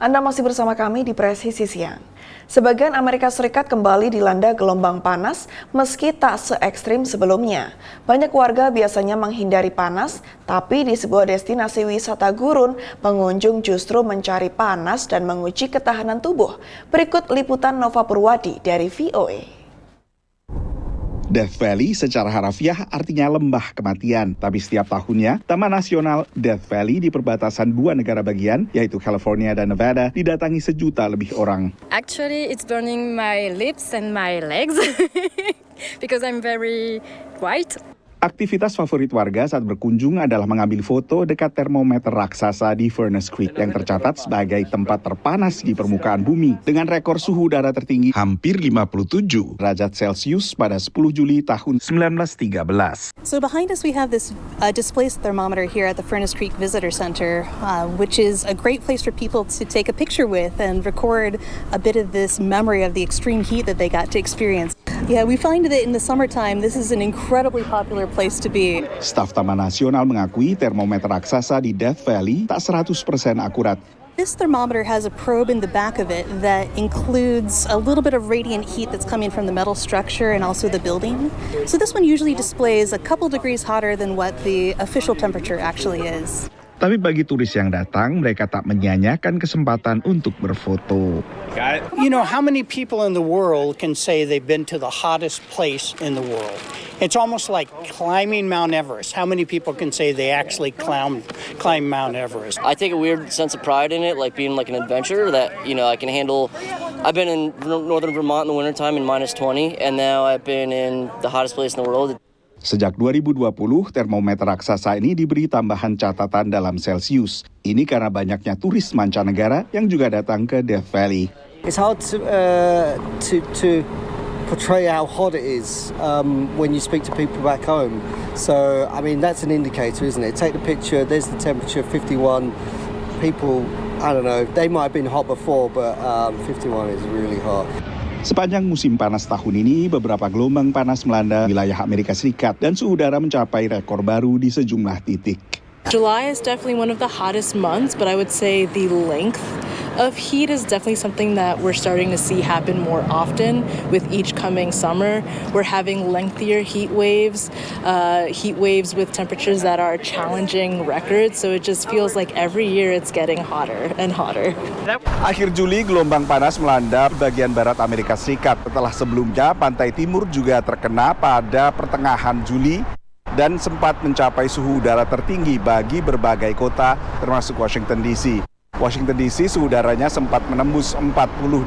Anda masih bersama kami di Presisi Siang. Sebagian Amerika Serikat kembali dilanda gelombang panas meski tak se-ekstrim sebelumnya. Banyak warga biasanya menghindari panas, tapi di sebuah destinasi wisata gurun, pengunjung justru mencari panas dan menguji ketahanan tubuh. Berikut liputan Nova Purwadi dari VOA. Death Valley secara harafiah artinya lembah kematian. Tapi setiap tahunnya, Taman Nasional Death Valley di perbatasan dua negara bagian, yaitu California dan Nevada, didatangi 1 juta lebih orang. Actually, it's burning my lips and my legs because I'm very white. Aktivitas favorit warga saat berkunjung adalah mengambil foto dekat termometer raksasa di Furnace Creek yang tercatat sebagai tempat terpanas di permukaan bumi dengan rekor suhu udara tertinggi hampir 57 derajat Celcius pada 10 Juli tahun 1913. So behind us we have this displaced thermometer here at the Furnace Creek Visitor Center, which is a great place for people to take a picture with and record a bit of this memory of the extreme heat that they got to experience. Yeah, we find that in the summertime, this is an incredibly popular place to be. Staf Taman Nasional mengakui termometer raksasa di Death Valley tak 100% akurat. This thermometer has a probe in the back of it that includes a little bit of radiant heat that's coming from the metal structure and also the building. So this one usually displays a couple degrees hotter than what the official temperature actually is. Tapi bagi turis yang datang, mereka tak menyia-nyiakan kesempatan untuk berfoto. You know, how many people in the world can say they've been to the hottest place in the world? It's almost like climbing Mount Everest. How many people can say they actually climb Mount Everest? I take a weird sense of pride in it, like being like an adventurer that, you know, I can handle. I've been in northern Vermont in the wintertime in -20, and now I've been in the hottest place in the world. Sejak 2020, termometer raksasa ini diberi tambahan catatan dalam Celcius. Ini karena banyaknya turis mancanegara yang juga datang ke Death Valley. It's hard to portray how hot it is when you speak to people back home. So, I mean, that's an indicator, isn't it? Take the picture, there's the temperature, 51. People, I don't know, they might have been hot before, but 51 is really hot. Sepanjang musim panas tahun ini, beberapa gelombang panas melanda wilayah Amerika Serikat dan suhu udara mencapai rekor baru di sejumlah titik. July is definitely one of the hottest months, but I would say the length of heat is definitely something that we're starting to see happen more often with each coming summer. We're having lengthier heat waves with temperatures that are challenging records, so it just feels like every year it's getting hotter and hotter. Akhir Juli, gelombang panas melanda bagian barat Amerika Serikat. Setelah sebelumnya, pantai timur juga terkena pada pertengahan Juli dan sempat mencapai suhu udara tertinggi bagi berbagai kota termasuk Washington DC. Washington DC suhu udaranya sempat menembus 40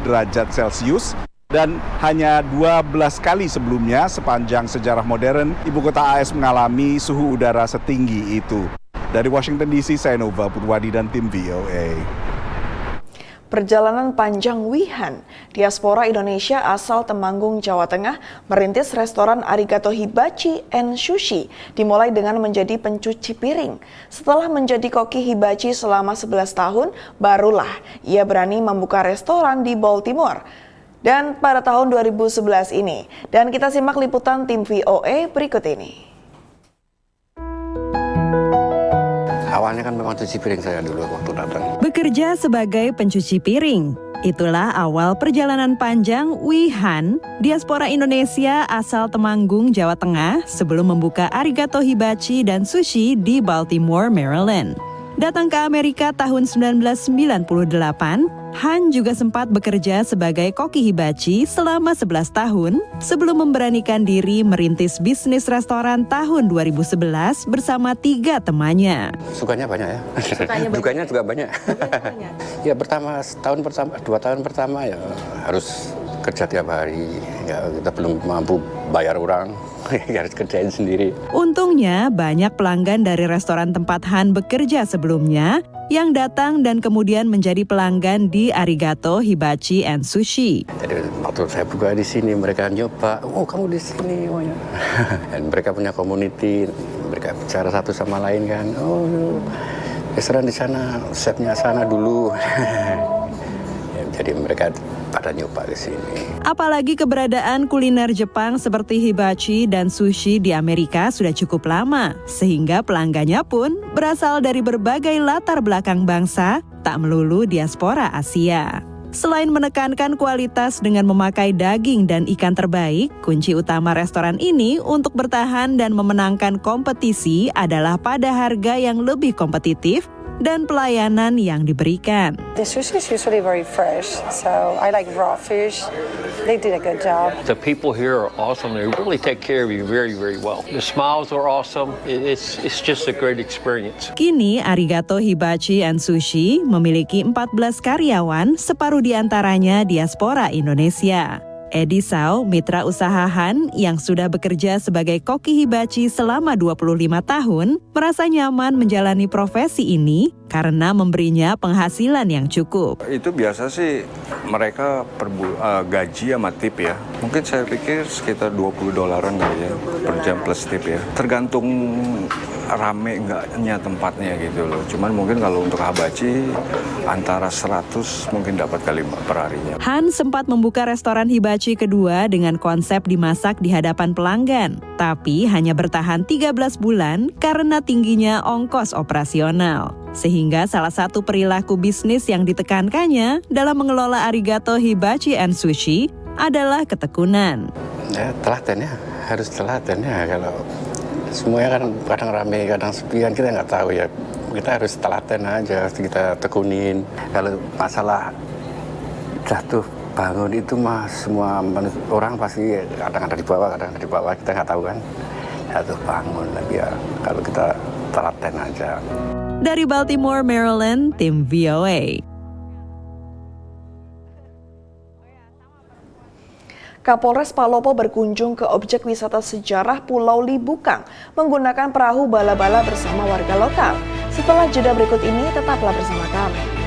derajat Celcius dan hanya 12 kali sebelumnya sepanjang sejarah modern ibu kota AS mengalami suhu udara setinggi itu. Dari Washington DC, saya Nova Purwadi dan tim VOA. Perjalanan panjang Wihan, diaspora Indonesia asal Temanggung, Jawa Tengah, merintis restoran Arigato Hibachi and Sushi, dimulai dengan menjadi pencuci piring. Setelah menjadi koki hibachi selama 11 tahun, barulah ia berani membuka restoran di Baltimore. Dan pada tahun 2011 ini. Dan kita simak liputan tim VOA berikut ini. Awalnya kan memang cuci piring saya dulu waktu datang. Bekerja sebagai pencuci piring. Itulah awal perjalanan panjang Wihan, diaspora Indonesia asal Temanggung, Jawa Tengah, sebelum membuka Arigato Hibachi dan Sushi di Baltimore, Maryland. Datang ke Amerika tahun 1998, Han juga sempat bekerja sebagai koki hibachi selama 11 tahun sebelum memberanikan diri merintis bisnis restoran tahun 2011 bersama 3 temannya. Sukanya banyak ya, dukanya juga banyak. Ya 2 tahun pertama ya harus kerja tiap hari, ya kita belum mampu bayar orang, harus kerjain sendiri. Untungnya banyak pelanggan dari restoran tempat Han bekerja sebelumnya yang datang dan kemudian menjadi pelanggan di Arigato Hibachi and Sushi. Jadi waktu saya buka di sini mereka nyoba, oh kamu di sini, oh ya. Dan mereka punya community, mereka bicara satu sama lain kan, oh restoran di sana, chefnya sana dulu. Jadi mereka pada nyoba di sini. Apalagi keberadaan kuliner Jepang seperti hibachi dan sushi di Amerika sudah cukup lama, sehingga pelanggannya pun berasal dari berbagai latar belakang bangsa tak melulu diaspora Asia. Selain menekankan kualitas dengan memakai daging dan ikan terbaik, kunci utama restoran ini untuk bertahan dan memenangkan kompetisi adalah pada harga yang lebih kompetitif dan pelayanan yang diberikan. The sushi is usually very fresh, so I like raw fish. They did a good job. The people here are awesome. They really take care of you very, very well. The smiles are awesome. It's just a great experience. Kini Arigato Hibachi and Sushi memiliki 14 karyawan, separuh diantaranya diaspora Indonesia. Edi Sao, mitra usaha Han yang sudah bekerja sebagai koki hibachi selama 25 tahun, merasa nyaman menjalani profesi ini karena memberinya penghasilan yang cukup. Itu biasa sih mereka gaji sama tip ya. Mungkin saya pikir sekitar $20 kali ya per jam plus tip ya. Tergantung rame enggaknya tempatnya gitu loh. Cuman mungkin kalau untuk hibachi antara 100 mungkin dapat kali per harinya. Han sempat membuka restoran hibachi kedua dengan konsep dimasak di hadapan pelanggan, tapi hanya bertahan 13 bulan karena tingginya ongkos operasional. Sehingga salah satu perilaku bisnis yang ditekankannya dalam mengelola Arigato Hibachi and Sushi adalah ketekunan. Ya, telaten ya, harus telaten ya. Kalau semuanya kan kadang rame, kadang sepi kan kita nggak tahu ya. Kita harus telaten aja, kita tekunin. Kalau masalah jatuh bangun itu mah semua orang pasti kadang ada di bawah, kita nggak tahu kan. Jatuh bangun, tapi ya kalau kita telaten aja. Dari Baltimore, Maryland, tim VOA. Kapolres Palopo berkunjung ke objek wisata sejarah Pulau Libukang menggunakan perahu bala-bala bersama warga lokal. Setelah jeda berikut ini, tetaplah bersama kami.